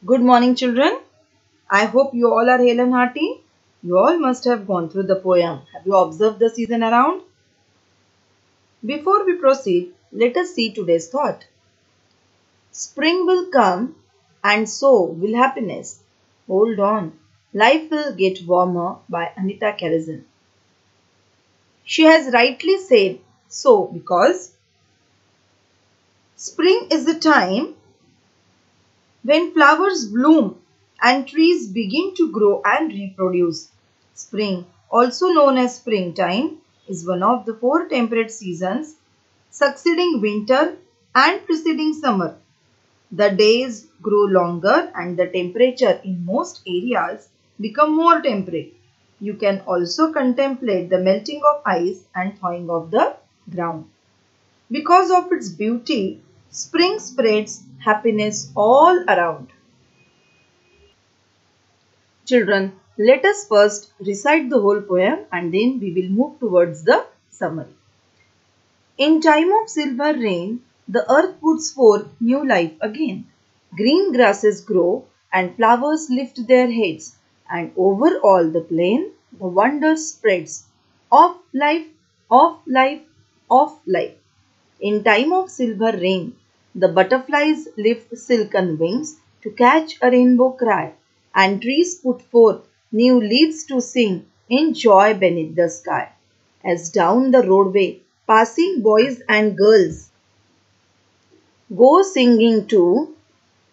Good morning, children. I hope you all are hale and hearty. You all must have gone through the poem. Have you observed the season around? Before we proceed, let us see today's thought. Spring will come and so will happiness. Hold on. Life will get warmer by Anita Karazin. She has rightly said so because spring is the time when flowers bloom and trees begin to grow and reproduce. Spring, also known as springtime, is one of the four temperate seasons succeeding winter and preceding summer. The days grow longer and the temperature in most areas become more temperate. You can also contemplate the melting of ice and thawing of the ground. Because of its beauty, spring spreads happiness all around. Children, let us first recite the whole poem and then we will move towards the summary. In time of silver rain, the earth puts forth new life again. Green grasses grow and flowers lift their heads, and over all the plain the wonder spreads of life, of life, of life. In time of silver rain, the butterflies lift silken wings to catch a rainbow cry, and trees put forth new leaves to sing in joy beneath the sky. As down the roadway, passing boys and girls go singing too,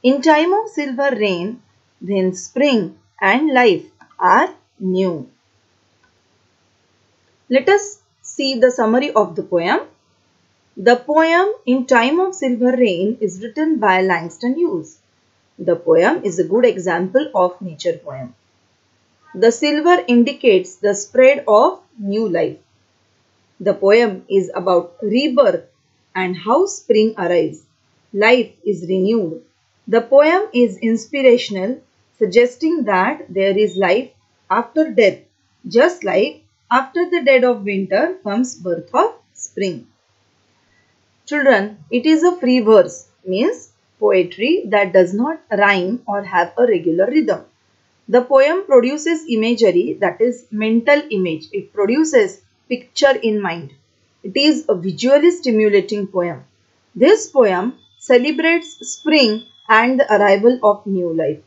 in time of silver rain, then spring and life are new. Let us see the summary of the poem. The poem In Time of Silver Rain is written by Langston Hughes. The poem is a good example of nature poem. The silver indicates the spread of new life. The poem is about rebirth and how spring arrives. Life is renewed. The poem is inspirational, suggesting that there is life after death, just like after the dead of winter comes birth of spring. Children, it is a free verse, means poetry that does not rhyme or have a regular rhythm. The poem produces imagery, that is mental image. It produces picture in mind. It is a visually stimulating poem. This poem celebrates spring and the arrival of new life.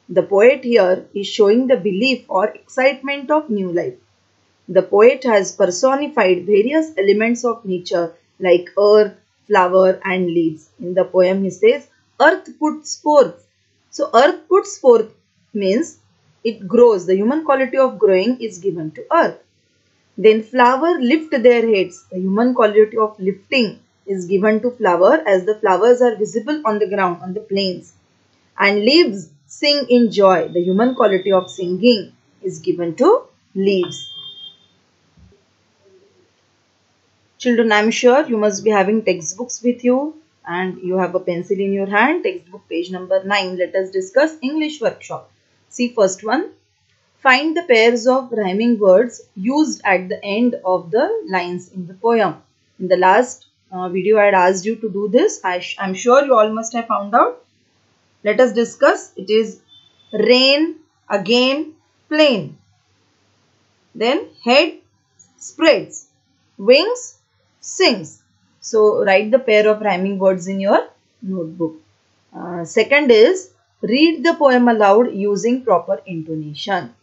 The poet here is showing the belief or excitement of new life. The poet has personified various elements of nature like earth, flower and leaves. In the poem he says, earth puts forth. So earth puts forth means it grows. The human quality of growing is given to earth. Then flower lift their heads. The human quality of lifting is given to flower as the flowers are visible on the ground, on the plains. And leaves sing in joy. The human quality of singing is given to leaves. Children, I am sure you must be having textbooks with you and you have a pencil in your hand. Textbook page number 9. Let us discuss English workshop. See first one. Find the pairs of rhyming words used at the end of the lines in the poem. In the last video I had asked you to do this. I am sure you all must have found out. Let us discuss. It is rain, again, plain. Then head, spreads, wings, sings. So write the pair of rhyming words in your notebook. Second is read the poem aloud using proper intonation.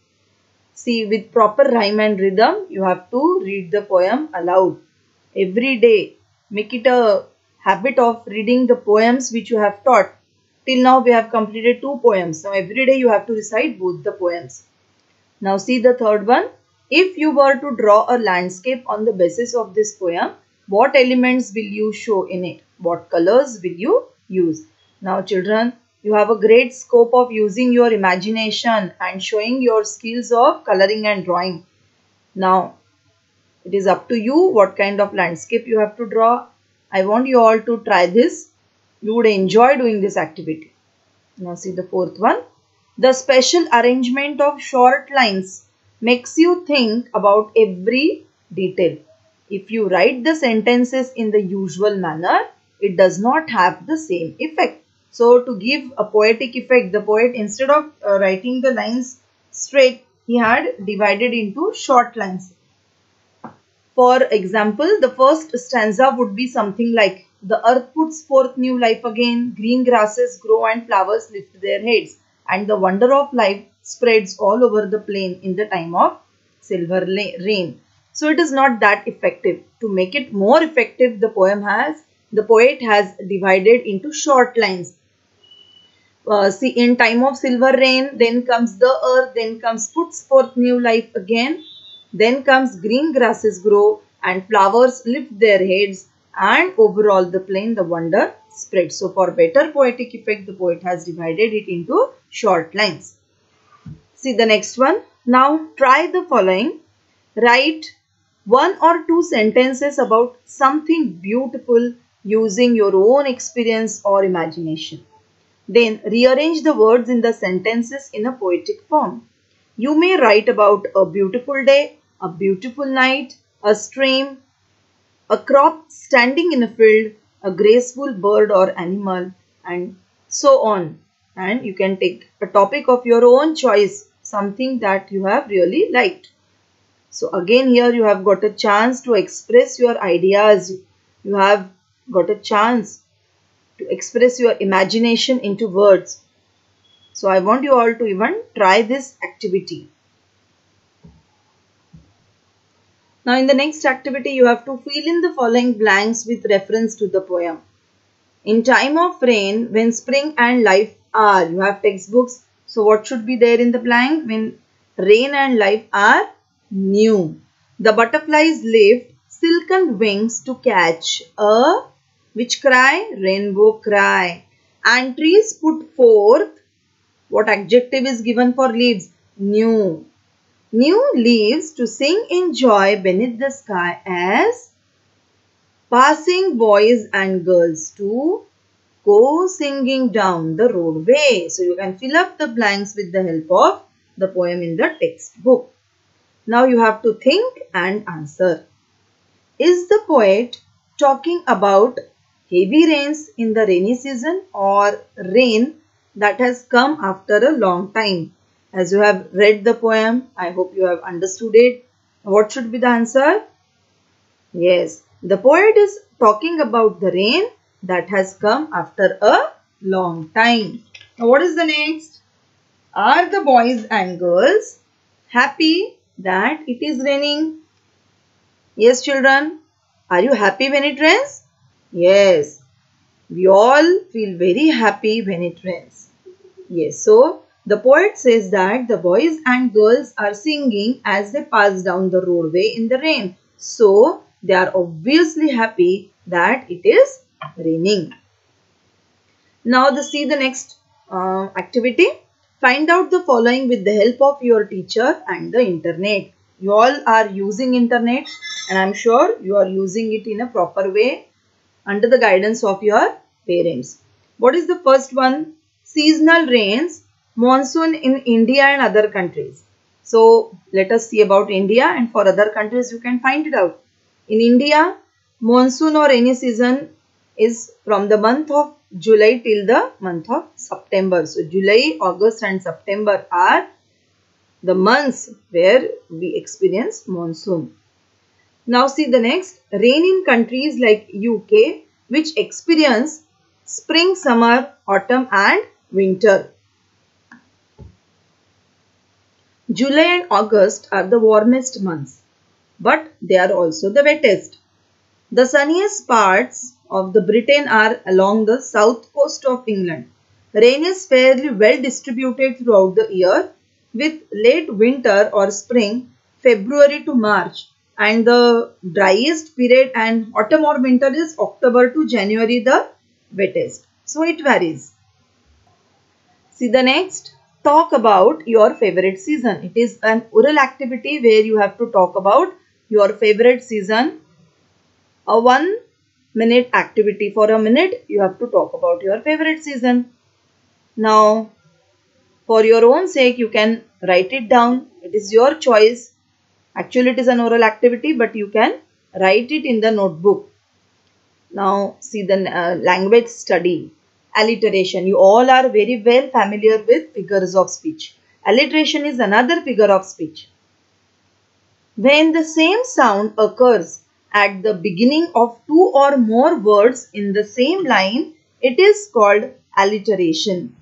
See, with proper rhyme and rhythm, you have to read the poem aloud. Every day, make it a habit of reading the poems which you have taught. Till now, we have completed 2 poems. Now, every day you have to recite both the poems. Now, see the third one. If you were to draw a landscape on the basis of this poem, what elements will you show in it? What colors will you use? Now, children, you have a great scope of using your imagination and showing your skills of coloring and drawing. Now, it is up to you what kind of landscape you have to draw. I want you all to try this. You would enjoy doing this activity. Now, see the fourth one. The special arrangement of short lines makes you think about every detail. If you write the sentences in the usual manner, it does not have the same effect. So to give a poetic effect, the poet, instead of writing the lines straight, he had divided into short lines. For example, the first stanza would be something like, the earth puts forth new life again, green grasses grow and flowers lift their heads, and the wonder of life spreads all over the plain in the time of silver rain. So it is not that effective. To make it more effective, the poet has divided into short lines. See, in time of silver rain, then comes the earth, then comes puts forth new life again, then comes green grasses grow and flowers lift their heads, and overall the plain, the wonder spreads. So for better poetic effect, the poet has divided it into short lines. See the next one. Now try the following. Write one or two sentences about something beautiful using your own experience or imagination. Then rearrange the words in the sentences in a poetic form. You may write about a beautiful day, a beautiful night, a stream, a crop standing in a field, a graceful bird or animal, and so on. And you can take a topic of your own choice, something that you have really liked. So again, here you have got a chance to express your ideas. You have got a chance to express your imagination into words. So I want you all to even try this activity. Now in the next activity, you have to fill in the following blanks with reference to the poem. In time of rain, when spring and life are, you have textbooks. So what should be there in the blank? When rain and life are new. The butterflies lift silken wings to catch a, which cry? Rainbow cry. And trees put forth, what adjective is given for leaves? New. New leaves to sing in joy beneath the sky as passing boys and girls to go singing down the roadway. So you can fill up the blanks with the help of the poem in the textbook. Now you have to think and answer. Is the poet talking about heavy rains in the rainy season or rain that has come after a long time? As you have read the poem, I hope you have understood it. What should be the answer? Yes, the poet is talking about the rain that has come after a long time. Now what is the next? Are the boys and girls happy that it is raining? Yes, children. Are you happy when it rains? Yes. We all feel very happy when it rains. Yes. So, the poet says that the boys and girls are singing as they pass down the roadway in the rain. So, they are obviously happy that it is raining. Now, see the next activity. Find out the following with the help of your teacher and the internet. You all are using internet and I am sure you are using it in a proper way under the guidance of your parents. What is the first one? Seasonal rains, monsoon in India and other countries. So let us see about India, and for other countries you can find it out. In India, monsoon or rainy season is from the month of July till the month of September. So July, August and September are the months where we experience monsoon. Now see the next. Rain in countries like UK, which experience spring, summer, autumn and winter. July and August are the warmest months, but they are also the wettest. The sunniest parts of the Britain are along the south coast of England. Rain is fairly well distributed throughout the year, with late winter or spring, February to March, and the driest period and autumn or winter is October to January, the wettest. So it varies. See the next. Talk about your favorite season. It is an oral activity where you have to talk about your favorite season. A 1 minute activity. For a minute, you have to talk about your favorite season. Now, for your own sake, you can write it down. It is your choice. Actually, it is an oral activity, but you can write it in the notebook. Now, see the language study. alliteration. You all are very well familiar with figures of speech. Alliteration is another figure of speech. When the same sound occurs at the beginning of two or more words in the same line, it is called alliteration.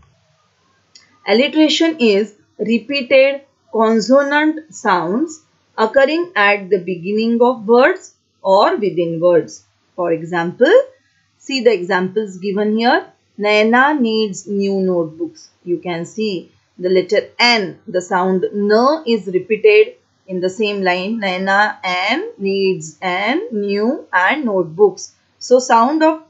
Alliteration is repeated consonant sounds occurring at the beginning of words or within words. For example, see the examples given here. Naina needs new notebooks. You can see the letter N, the sound N is repeated in the same line. Naina N needs N, new and notebooks. So sound of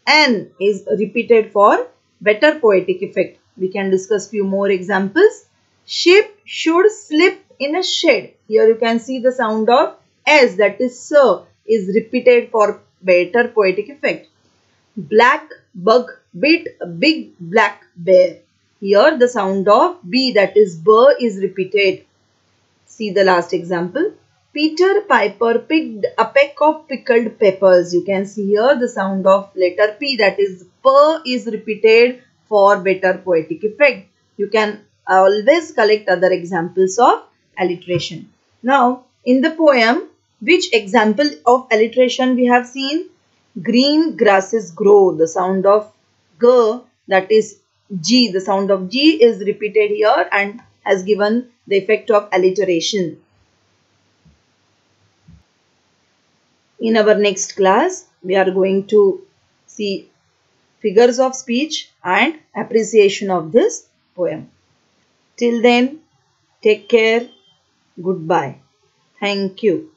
N is repeated for better poetic effect. We can discuss few more examples. Ship should slip in a shed. Here you can see the sound of S, that is sir, is repeated for better poetic effect. Black bug bit a big black bear. Here the sound of B, that is B, is repeated. See the last example. Peter Piper picked a peck of pickled peppers. You can see here the sound of letter P, that is P, is repeated for better poetic effect. You can always collect other examples of alliteration. Now, in the poem, which example of alliteration we have seen? Green grasses grow. The sound of G, that is G, the sound of G is repeated here and has given the effect of alliteration. In our next class, we are going to see figures of speech and appreciation of this poem. Till then, take care. Goodbye. Thank you.